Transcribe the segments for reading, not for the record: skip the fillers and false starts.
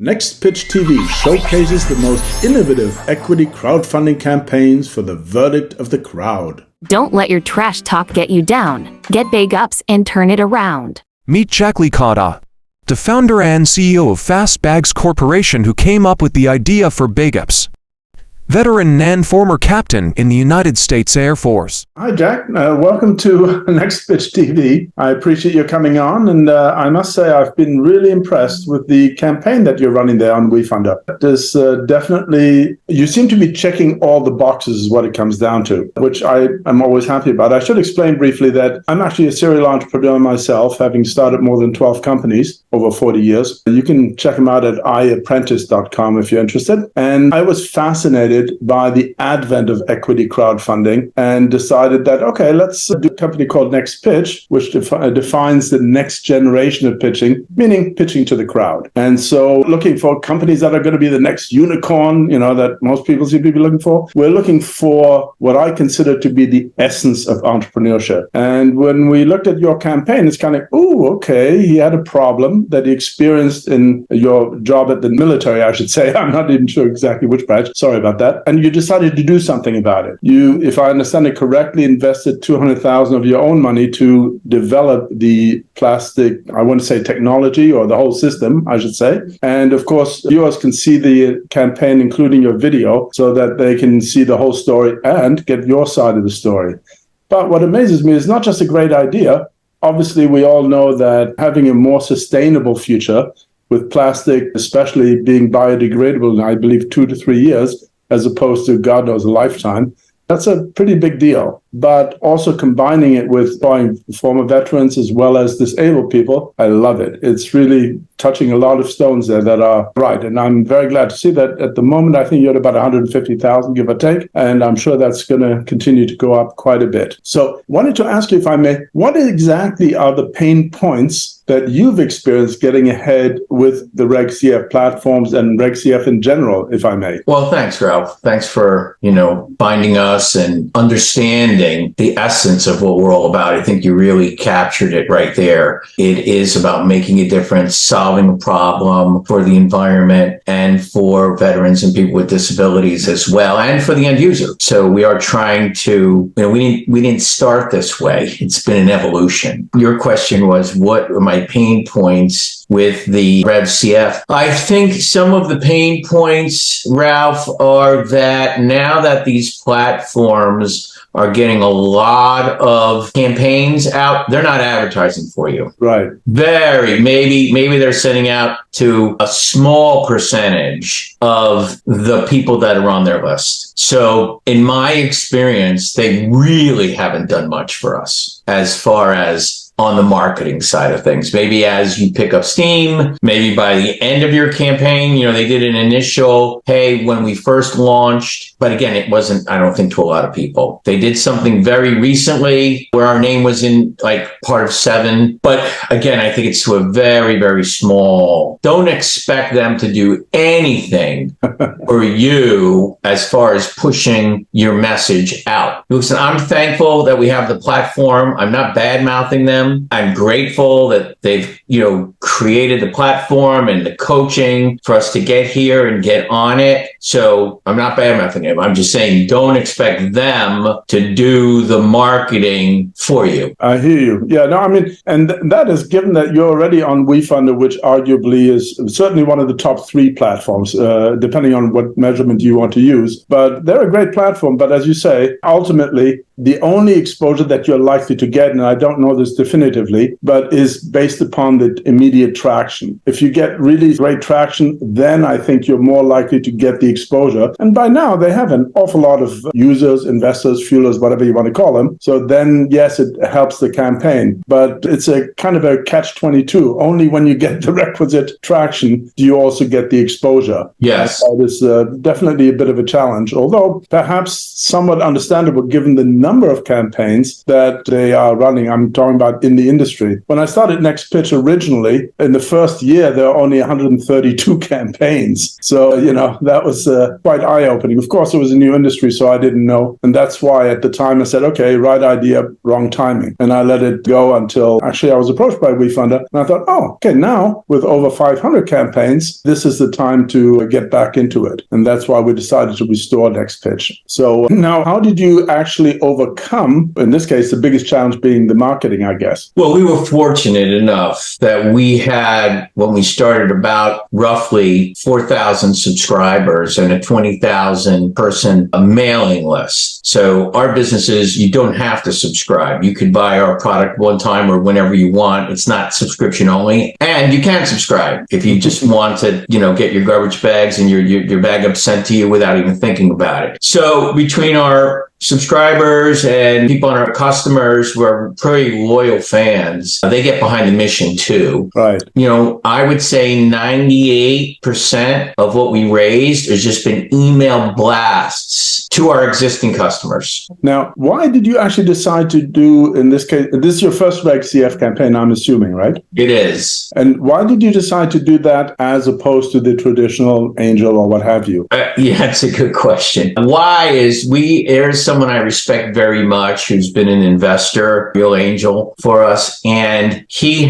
Next Pitch TV showcases the most innovative equity crowdfunding campaigns for the verdict of the crowd. Don't let your trash talk get you down. Get BagUps and turn it around. Meet Jack Licata, the founder and CEO of Fast Bags Corporation, who came up with the idea for BagUps. Veteran and former captain in the United States Air Force. Hi, Jack. Welcome to Next Pitch TV. I appreciate you coming on, and I must say I've been really impressed with the campaign that you're running there on WeFunder. There's definitely, you seem to be checking all the boxes is what it comes down to, which I am always happy about. I should explain briefly that I'm actually a serial entrepreneur myself, having started more than 12 companies over 40 years. You can check them out at iapprentice.com if you're interested. And I was fascinated by the advent of equity crowdfunding and decided that, okay, let's do a company called Next Pitch, which defines the next generation of pitching, meaning pitching to the crowd. And so looking for companies that are going to be the next unicorn, that most people seem to be looking for. We're looking for what I consider to be the essence of entrepreneurship. And when we looked at your campaign, it's kind of, okay, he had a problem that he experienced in your job at the military, I should say. I'm not even sure exactly which branch. Sorry about that. And you decided to do something about it. You, if I understand it correctly, invested $200,000 of your own money to develop the plastic, I want to say technology, or the whole system, I should say. And of course, viewers can see the campaign, including your video, so that they can see the whole story and get your side of the story. But what amazes me is not just a great idea. Obviously, we all know that having a more sustainable future with plastic, especially being biodegradable in, I believe, 2 to 3 years, as opposed to, God knows, a lifetime. That's a pretty big deal. But also combining it with former veterans as well as disabled people, I love it. It's really touching a lot of stones there that are right. And I'm very glad to see that at the moment, I think you're at about 150,000, give or take. And I'm sure that's going to continue to go up quite a bit. So wanted to ask you, if I may, what exactly are the pain points that you've experienced getting ahead with the RegCF platforms and RegCF in general, if I may? Well, thanks, Ralph. Thanks for, finding us and understanding the essence of what we're all about. I think you really captured it right there. It is about making a difference, solving a problem for the environment and for veterans and people with disabilities as well, and for the end user. So we are trying to, we didn't start this way. It's been an evolution. Your question was, what are my pain points with the RegCF? I think some of the pain points, Ralph, are that now that these platforms are getting a lot of campaigns out, they're not advertising for you. Right. Maybe they're sending out to a small percentage of the people that are on their list. So in my experience, they really haven't done much for us as far as on the marketing side of things. Maybe as you pick up steam, maybe by the end of your campaign, they did an initial, hey, when we first launched, but again, it wasn't, I don't think, to a lot of people. They did something very recently where our name was in part of 7. But again, I think it's to a very, very small, don't expect them to do anything for you as far as pushing your message out. Listen, I'm thankful that we have the platform. I'm not bad-mouthing them. I'm grateful that they've, created the platform and the coaching for us to get here and get on it. So I'm not bad-mouthing them. I'm just saying, don't expect them to do the marketing for you. I hear you. Yeah, no, and that is given that you're already on WeFunder, which arguably is certainly one of the top 3 platforms, depending on what measurement you want to use. But they're a great platform. But as you say, ultimately, the only exposure that you're likely to get, and I don't know this definitively, but is based upon the immediate traction. If you get really great traction, then I think you're more likely to get the exposure. And by now, they have an awful lot of users, investors, fuelers, whatever you want to call them. So then, yes, it helps the campaign. But it's a kind of a catch-22. Only when you get the requisite traction do you also get the exposure. Yes. That is definitely a bit of a challenge, although perhaps somewhat understandable given the number of campaigns that they are running. I'm talking about in the industry. When I started Next Pitch originally, in the first year, there were only 132 campaigns. So, that was was quite eye-opening. Of course, it was a new industry, so I didn't know. And that's why at the time I said, okay, right idea, wrong timing. And I let it go until actually I was approached by WeFunder. And I thought, oh, okay, now with over 500 campaigns, this is the time to get back into it. And that's why we decided to restore Next Pitch. So now, how did you actually overcome, in this case, the biggest challenge being the marketing, I guess? Well, we were fortunate enough that we had, when we started, about roughly 4,000 subscribers and a 20,000 person mailing list. So our businesses, you don't have to subscribe. You could buy our product one time or whenever you want. It's not subscription only. And you can subscribe if you just want to, get your garbage bags and your bag up sent to you without even thinking about it. So between our subscribers and people and our customers who are pretty loyal fans, they get behind the mission too. Right. I would say 98% of what we raised has just been email blasts to our existing customers. Now, why did you actually decide to do, in this case, this is your first Reg CF campaign, I'm assuming, right? It is. And why did you decide to do that as opposed to the traditional angel or what have you? Yeah, that's a good question. Why is there's someone I respect very much who's been an investor, real angel for us. And he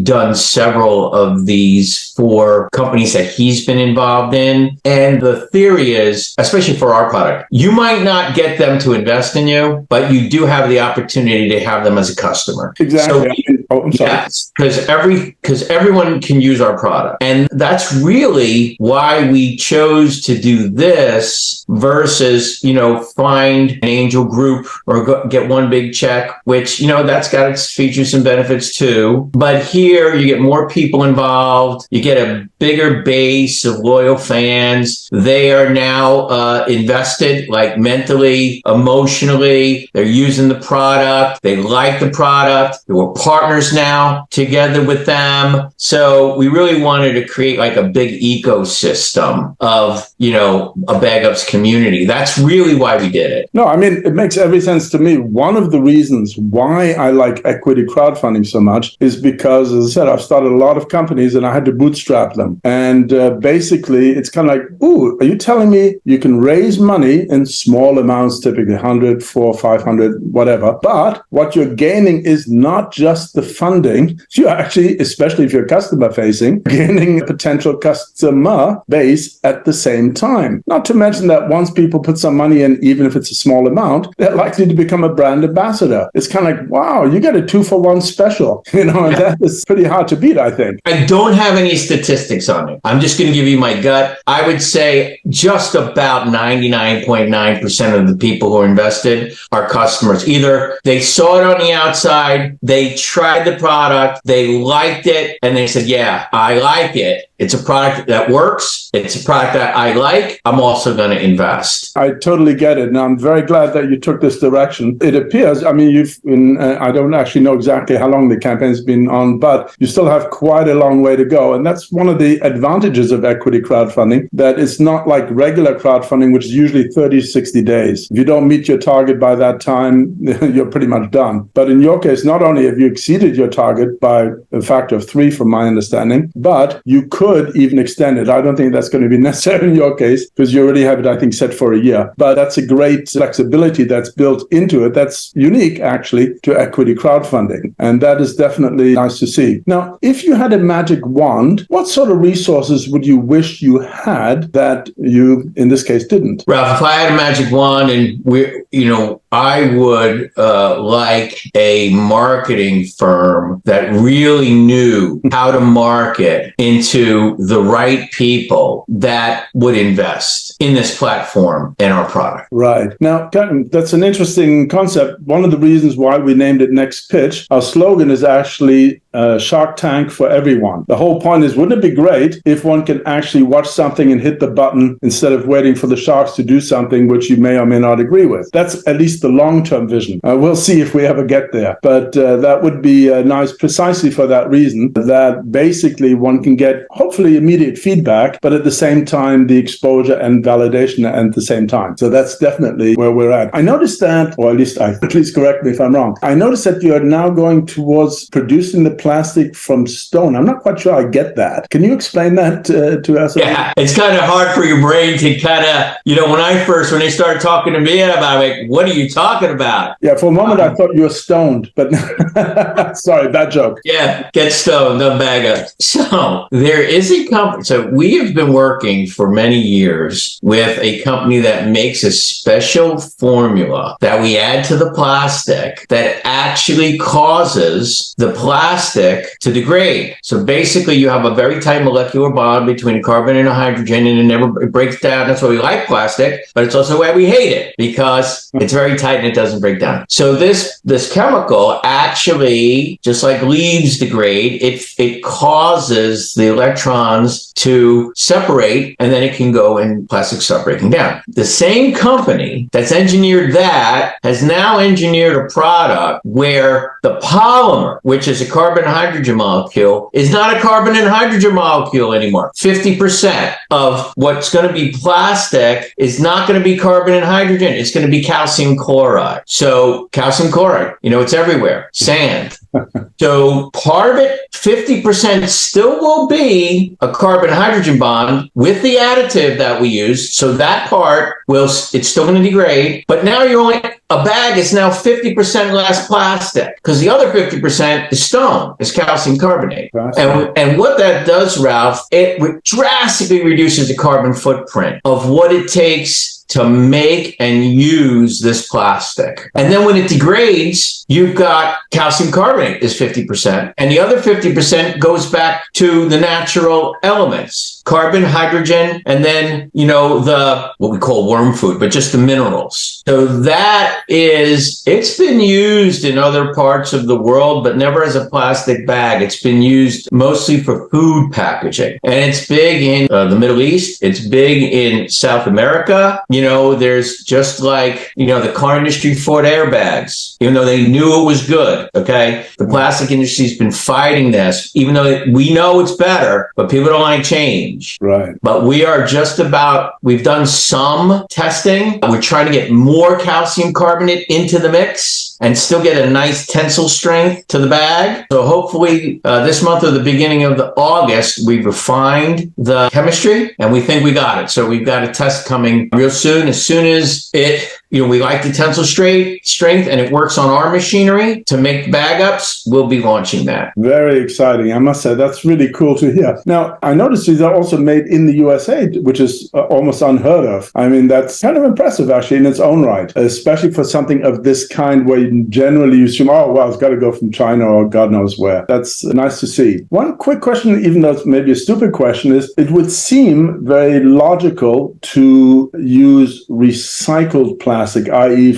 done several of these for companies that he's been involved in. And the theory is, especially for our product, you might not get them to invest in you, but you do have the opportunity to have them as a customer. Exactly. I'm sorry. Yes, because everyone can use our product. And that's really why we chose to do this versus, find an angel group or get one big check, which, that's got its features and benefits too. But here you get more people involved. You get a bigger base of loyal fans. They are now invested, like mentally, emotionally. They're using the product. They like the product. We're partners now together with them. So we really wanted to create like a big ecosystem of, a BagUps community. That's really why we did it. No, it makes every sense to me. One of the reasons why I like equity crowdfunding so much is because, as I said, I've started a lot of companies and I had to bootstrap them. And basically, it's kind of like, ooh, are you telling me you can raise money in small amounts, typically 100, 400, 500, whatever. But what you're gaining is not just the funding. You're actually, especially if you're customer facing, gaining a potential customer base at the same time. Not to mention that once people put some money in, even if it's a small amount, they're likely to become a brand ambassador. It's kind of like, wow, you get a 2-for-1 special, and that is pretty hard to beat, I think. I don't have any statistics on it. I'm just going to give you my gut. I would say just about 99.9% of the people who are invested are customers. Either they saw it on the outside, they tried the product, they liked it, and they said, yeah, I like it. It's a product that works. It's a product that I like. I'm also going to invest. I totally get it. And I'm very glad that you took this direction. It appears, you've been, I don't actually know exactly how long the campaign's been on, but you still have quite a long way to go. And that's one of the advantages of equity crowdfunding, that it's not like regular crowdfunding, which is usually 30 to 60 days. If you don't meet your target by that time, you're pretty much done. But in your case, not only have you exceeded your target by a factor of 3, from my understanding, but you could even extend it. I don't think that's going to be necessary in your case because you already have it, I think, set for a year. But that's a great flexibility that's built into it. That's unique, actually, to equity crowdfunding. And that is definitely nice to see. Now, if you had a magic wand, what sort of resources would you wish you had that you, in this case, didn't? Ralph, if I had a magic wand and I would like a marketing firm that really knew how to market into the right people that would invest in this platform and our product. Right. Now, that's an interesting concept. One of the reasons why we named it Next Pitch, our slogan is actually Shark Tank for everyone. The whole point is, wouldn't it be great if one can actually watch something and hit the button instead of waiting for the sharks to do something which you may or may not agree with? That's at least the long-term vision. We'll see if we ever get there. But that would be nice precisely for that reason, that basically one can get hopefully immediate feedback, but at the same time, the exposure and validation at the same time. So that's definitely where we're at. I noticed that, or at least correct me if I'm wrong, I noticed that you are now going towards producing the plastic from stone. I'm not quite sure I get that. Can you explain that to us? Yeah, it's kind of hard for your brain to kind of, when they started talking to me about it, like, what are you talking about? Yeah, for a moment I thought you were stoned, but sorry, bad joke. Yeah, get stoned, don't bag up. So there is a company. So we have been working for many years with a company that makes a special formula that we add to the plastic that actually causes the plastic to degrade. So basically you have a very tight molecular bond between a carbon and a hydrogen, and it breaks down. That's why we like plastic, but it's also why we hate it, because it's very tight and it doesn't break down. So this chemical actually, just like leaves degrade, it causes the electrons to separate, and then it can go and plastic start breaking down. The same company that's engineered that has now engineered a product where the polymer, which is a carbon hydrogen molecule, is not a carbon and hydrogen molecule anymore. 50% of what's going to be plastic is not going to be carbon and hydrogen. It's going to be calcium chloride. So calcium chloride, it's everywhere. Sand. So part of it, 50% still will be a carbon hydrogen bond with the additive that we use. So that part it's still going to degrade, but now a bag is now 50% less plastic, because the other 50% is stone, is calcium carbonate. And what that does, Ralph, it drastically reduces the carbon footprint of what it takes to make and use this plastic. And then when it degrades, you've got calcium carbonate is 50%, and the other 50% goes back to the natural elements, carbon, hydrogen, and then, what we call worm food, but just the minerals. So it's been used in other parts of the world, but never as a plastic bag. It's been used mostly for food packaging. And it's big in the Middle East. It's big in South America. There's just like, the car industry fought airbags, even though they knew it was good. Okay. The plastic industry's been fighting this, even though we know it's better, but people don't like change. Right. But we've done some testing. We're trying to get more calcium carbonate into the mix and still get a nice tensile strength to the bag. So hopefully this month or the beginning of August, we've refined the chemistry and we think we got it. So we've got a test coming real soon. As soon as we like the tensile strength and it works on our machinery to make BagUps, we'll be launching that. Very exciting. I must say, that's really cool to hear. Now, I noticed these are also made in the USA, which is almost unheard of. I mean, that's kind of impressive, actually, in its own right, especially for something of this kind where you generally assume, it's got to go from China or God knows where. That's nice to see. One quick question, even though it's maybe a stupid question, is it would seem very logical to use recycled plastic, i.e.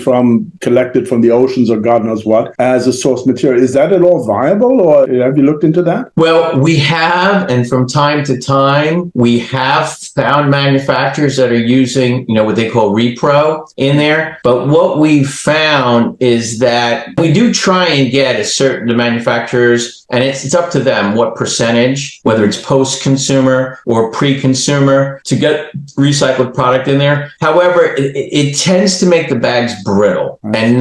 collected from the oceans or God knows what, as a source material. Is that at all viable, or have you looked into that? Well, we have, and from time to time, we have found manufacturers that are using, what they call repro in there. But what we've found is that we do try and get the manufacturers, and it's up to them what percentage, whether it's post-consumer or pre-consumer, to get recycled product in there. However, it tends to make the bags brittle and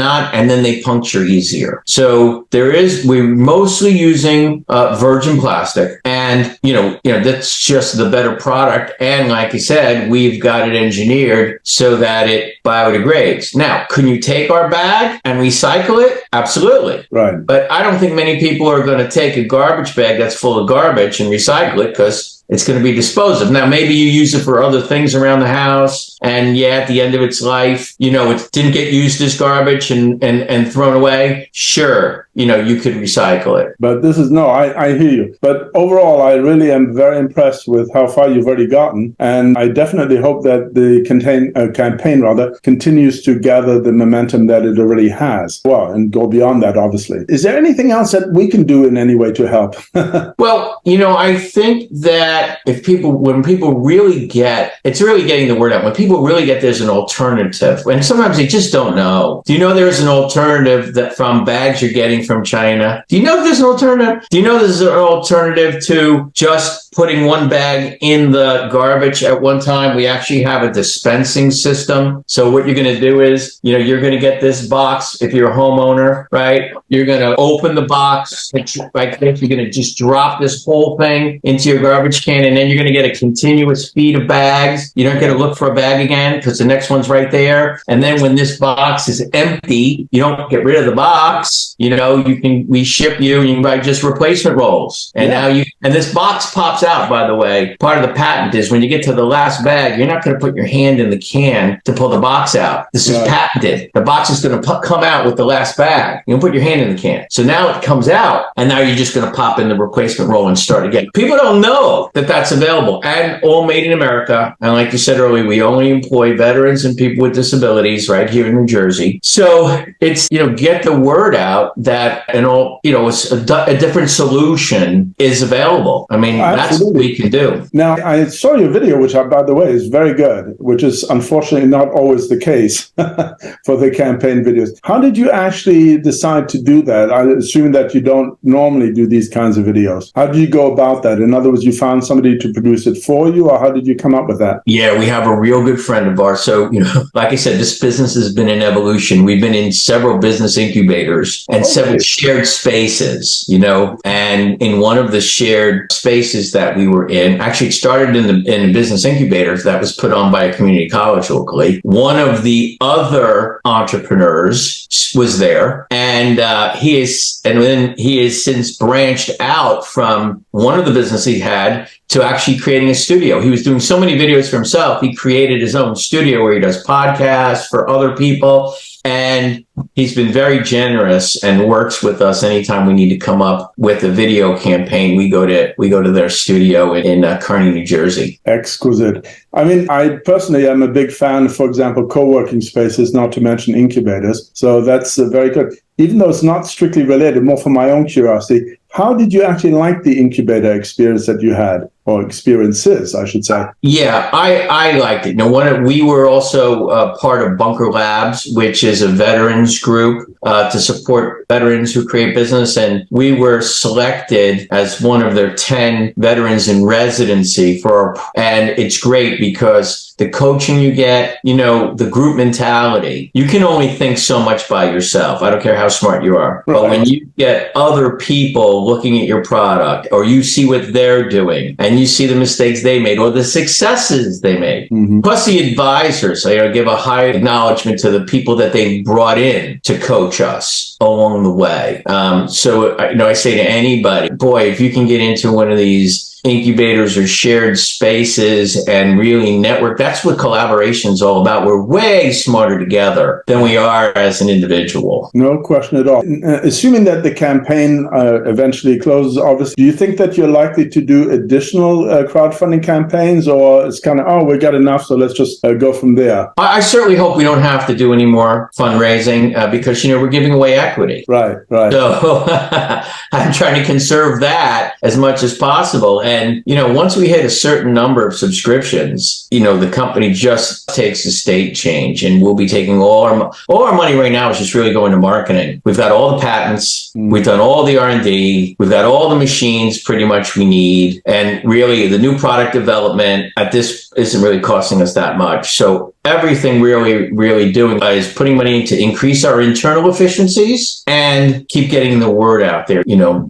then they puncture easier. So we're mostly using virgin plastic, and that's just the better product. And like I said, we've got it engineered so that it biodegrades. Now, can you take our bag and recycle it? Absolutely. Right. But I don't think many people are going to take a garbage bag that's full of garbage and recycle it, because it's going to be disposed of. Now, maybe you use it for other things around the house, and at the end of its life, it didn't get used as garbage and thrown away. Sure, you could recycle it. But I hear you. But overall, I really am very impressed with how far you've already gotten. And I definitely hope that the campaign continues to gather the momentum that it already has. Well, and go beyond that, obviously. Is there anything else that we can do in any way to help? Well, I think that when people really it's really getting the word out. When people really get there's an alternative, and sometimes they just don't know. Do you know there's an alternative that from bags you're getting from China? Do you know there's an alternative? Do you know there's an alternative to just putting one bag in the garbage at one time. We actually have a dispensing system. So what you're going to do is, you're going to get this box. If you're a homeowner, right, you're going to open the box like this. You're going to just drop this whole thing into your garbage can, and then you're going to get a continuous feed of bags. You don't get to look for a bag again because the next one's right there. And then when this box is empty, you don't get rid of the box. We ship you, and you can buy just replacement rolls. And now and this box pops out, by the way. Part of the patent is when you get to the last bag, you're not going to put your hand in the can to pull the box out. This is patented. The box is going to come out with the last bag. You don't put your hand in the can. So now it comes out, and now you're just going to pop in the replacement roll and start again. People don't know that that's available, and all made in America. And like you said earlier, we only employ veterans and people with disabilities right here in New Jersey. So it's, get the word out that, it's a different solution is available. I mean, that's what we can do. Now, I saw your video, which, by the way, is very good, which is unfortunately not always the case for the campaign videos. How did you actually decide to do that? I assume that you don't normally do these kinds of videos. How did you go about that? In other words, you found somebody to produce it for you, or how did you come up with that? Yeah, we have a real good friend of ours. So, like I said, this business has been in evolution. We've been in several business incubators and several shared spaces, and in one of the shared spaces that we were in, actually it started in the business incubators that was put on by a community college locally. One of the other entrepreneurs was there, and he has since branched out from one of the business he had to actually creating a studio. He was doing so many videos for himself. He created his own studio where he does podcasts for other people. And he's been very generous and works with us anytime we need to come up with a video campaign. We go to their studio in Kearney, New Jersey. Exquisite. I mean, I personally am a big fan, for example, co-working spaces, not to mention incubators. So that's very good. Even though it's not strictly related, more for my own curiosity, how did you actually like the incubator experience that you had, or experiences, I should say? Yeah, I liked it. We were also part of Bunker Labs, which is a veterans group to support veterans who create business. And we were selected as one of their 10 veterans in residency and it's great because the coaching you get, the group mentality, you can only think so much by yourself. I don't care how smart you are. Right. But when you get other people looking at your product, or you see what they're doing and you see the mistakes they made or the successes they made, plus the advisors, give a high acknowledgement to the people that they brought in to coach us along the way. So I say to anybody, boy, if you can get into one of these incubators or shared spaces and really network, that's what collaboration is all about. We're way smarter together than we are as an individual. No question at all. Assuming that the campaign eventually closes, obviously, do you think that you're likely to do additional crowdfunding campaigns, or it's kind of, we got enough, so let's just go from there? I certainly hope we don't have to do any more fundraising because, we're giving away equity. Right. So I'm trying to conserve that as much as possible. And, once we hit a certain number of subscriptions, the company just takes a state change, and we'll be taking all our money right now is just really going to marketing. We've got all the patents. We've done all the R&D. We've got all the machines pretty much we need. And really the new product development at this isn't really costing us that much. So everything really doing is putting money to increase our internal efficiencies and keep getting the word out there,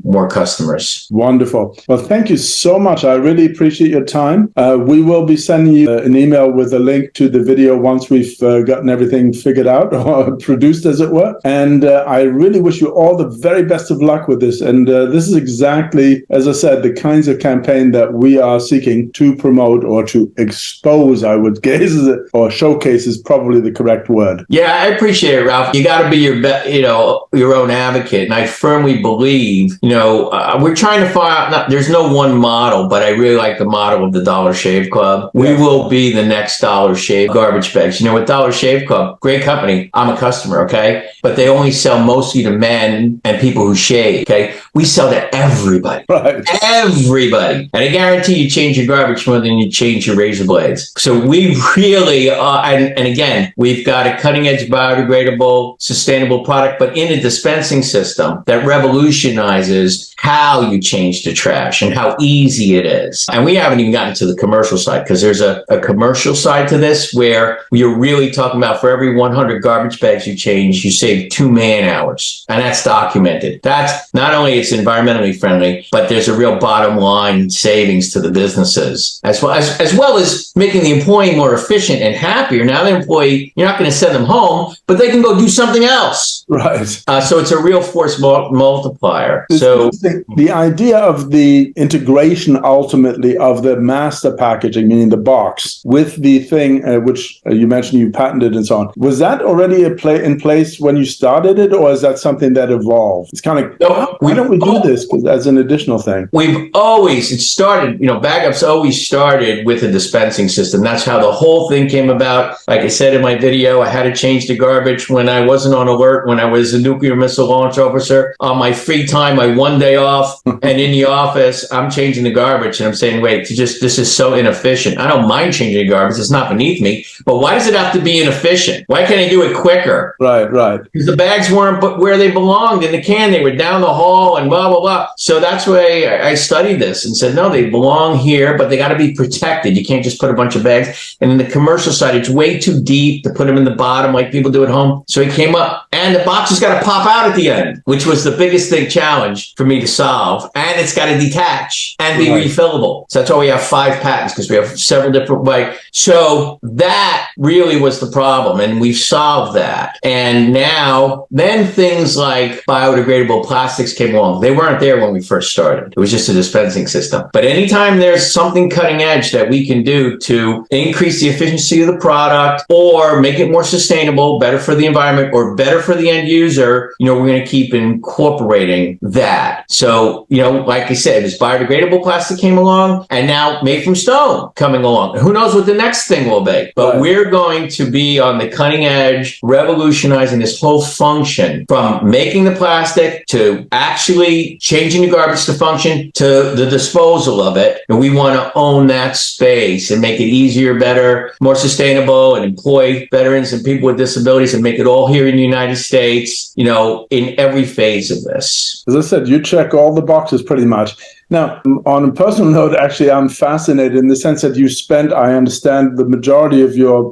more customers. Wonderful. Well, thank you so much. I really appreciate your time. We will be sending you an email with a link to the video once we've gotten everything figured out or produced, as it were. And I really wish you all the very best of luck with this. And this is exactly, as I said, the kinds of campaign that we are seeking to promote or to expose, I would guess, or showcase is probably the correct word. Yeah, I appreciate it, Ralph. You got to be your own advocate. And I firmly believe, we're trying to find out, there's no one model, but I really like the model of the Dollar Shave Club. We will be the next Dollar Shave garbage bags. With Dollar Shave Club, great company. I'm a customer, okay? But they only sell mostly to men and people who shave, okay? We sell to everybody. Right. Everybody. And I guarantee you change your garbage more than you change your razor blades. So we really and again, we've got a cutting edge biodegradable, sustainable product, but in a dispensing system that revolutionizes how you change the trash and how easy it is. And we haven't even gotten to the commercial side, because there's a commercial side to this where you're really talking about for every 100 garbage bags you change, you save 2 man-hours. And that's documented. That's not only it's environmentally friendly, but there's a real bottom line savings to the businesses, as well as making the employee more efficient and happier. Now the employee, you're not going to send them home, but they can go do something else. Right. So it's a real force multiplier. So the idea of the integration ultimately of the master packaging, meaning the box, with the thing which you mentioned you patented and so on, was that already in place when you started it, or is that something that evolved? It's kind of why don't we do this as an additional thing? It started, BagUps always started with a dispensing system. That's how the whole thing came about. Like I said in my video, I had to change the garbage when I wasn't on alert, when I was a nuclear missile launch officer. On my free time, my 1 day off, and in the office, I'm changing the garbage. And I'm saying, wait, this is so inefficient. I don't mind changing the garbage. It's not beneath me. But why does it have to be inefficient? Why can't I do it quicker? Right. Because the bags weren't where they belonged in the can. They were down the hall and blah, blah, blah. So that's why I studied this and said, no, they belong here, but they got to be protected. You can't just put a bunch of bags. And in the commercial side, it's way too deep to put them in the bottom like people do at home. So he came up, and the box has got to pop out at the end, which was the biggest challenge for me to solve. And it's got to detach and be refillable. So that's why we have 5 patents, because we have several different ways. So that really was the problem, and we've solved that. And now, then things like biodegradable plastics came along. They weren't there when we first started. It was just a dispensing system. But anytime there's something cutting edge that we can do to increase the efficiency of the product or make it more sustainable, better for the environment or better for the end user, we're going to keep incorporating that. So, like I said, this biodegradable plastic came along, and now made from stone coming along. Who knows what the next thing will be? But we're going to be on the cutting edge, revolutionizing this whole function, from making the plastic to actually changing the garbage to function to the disposal of it. And we want to own that space and make it easier, better, more sustainable, and employ veterans and people with disabilities, and make it all here in the United States, in every phase of this. As I said, you check all the boxes pretty much. Now, on a personal note, actually, I'm fascinated in the sense that you spent, I understand, the majority of your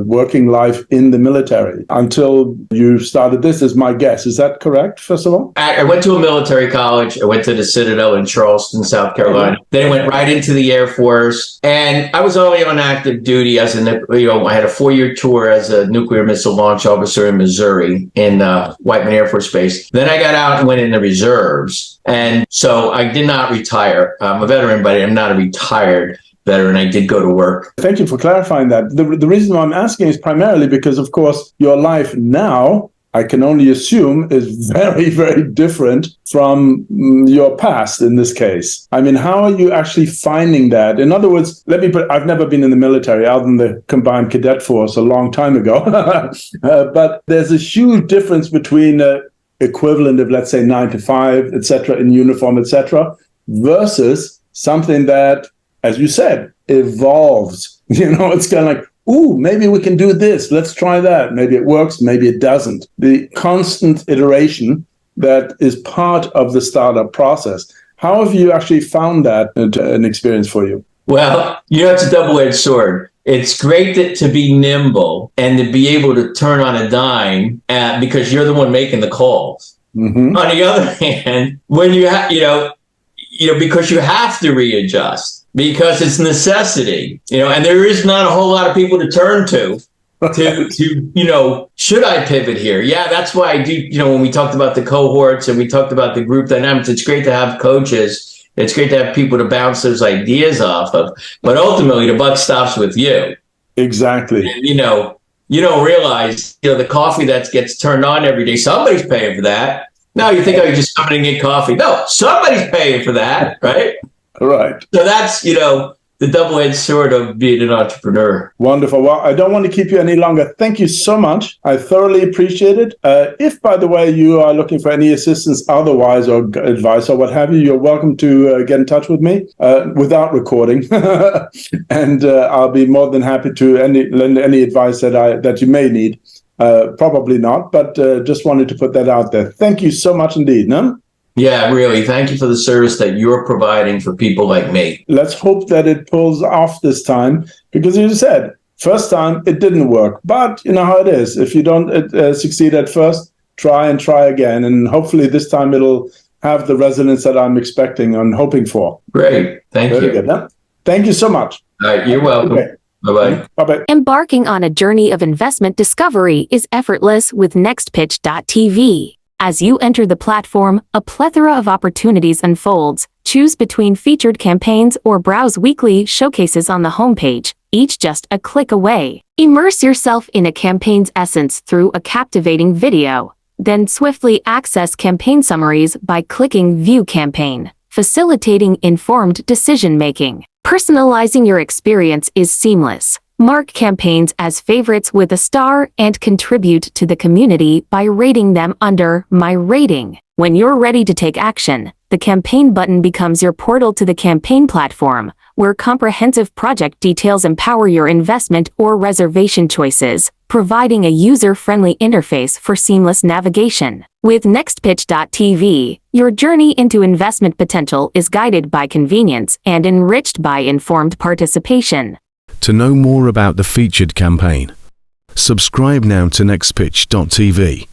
working life in the military until you started this, is my guess. Is that correct, first of all? I went to a military college. I went to the Citadel in Charleston, South Carolina. Then I went right into the Air Force. And I was only on active duty I had a 4-year tour as a nuclear missile launch officer in Missouri in Whiteman Air Force Base. Then I got out and went in the reserves. And so I did not retire. I'm a veteran, but I'm not a retired veteran. I did go to work. Thank you for clarifying that. The reason why I'm asking is primarily because, of course, your life now, I can only assume, is very, very different from your past in this case. I mean, how are you actually finding that? In other words, I've never been in the military other than the combined cadet force a long time ago. But there's a huge difference between equivalent of, let's say, 9 to 5, etc., in uniform, etc., versus something that, as you said, evolves. It's kind of like, ooh, maybe we can do this. Let's try that. Maybe it works. Maybe it doesn't. The constant iteration that is part of the startup process. How have you actually found that an experience for you? Well, it's a double-edged sword. It's great to be nimble and to be able to turn on a dime because you're the one making the calls. Mm-hmm. On the other hand, when you because you have to readjust because it's necessity, and there is not a whole lot of people to turn to should I pivot here? Yeah, that's why I do. When we talked about the cohorts and we talked about the group dynamics, it's great to have coaches. It's great to have people to bounce those ideas off of, but ultimately the buck stops with you. Exactly. And, you don't realize, the coffee that gets turned on every day, somebody's paying for that. No, you think, you're just coming and get coffee. No, somebody's paying for that, right? Right. So that's, the double-edged sword of being an entrepreneur. Wonderful. Well, I don't want to keep you any longer. Thank you so much. I thoroughly appreciate it. If, by the way, you are looking for any assistance otherwise or advice or what have you, you're welcome to get in touch with me without recording. And I'll be more than happy to lend any advice that you may need. Probably not, but just wanted to put that out there. Thank you so much indeed. No? Yeah, really. Thank you for the service that you're providing for people like me. Let's hope that it pulls off this time, because as you said, first time it didn't work. But you know how it is. If you don't succeed at first, try again. And hopefully this time it'll have the resonance that I'm expecting and hoping for. Great. Thank you. Good, huh? Thank you so much. All right. You're welcome. Okay. Bye-bye. Bye-bye. Embarking on a journey of investment discovery is effortless with NextPitch.tv. As you enter the platform, a plethora of opportunities unfolds. Choose between featured campaigns or browse weekly showcases on the homepage, each just a click away. Immerse yourself in a campaign's essence through a captivating video. Then swiftly access campaign summaries by clicking View Campaign, facilitating informed decision-making. Personalizing your experience is seamless. Mark campaigns as favorites with a star and contribute to the community by rating them under My Rating. When you're ready to take action, the campaign button becomes your portal to the campaign platform, where comprehensive project details empower your investment or reservation choices, providing a user-friendly interface for seamless navigation. With NextPitch.tv, your journey into investment potential is guided by convenience and enriched by informed participation. To know more about the featured campaign, subscribe now to NextPitch.tv.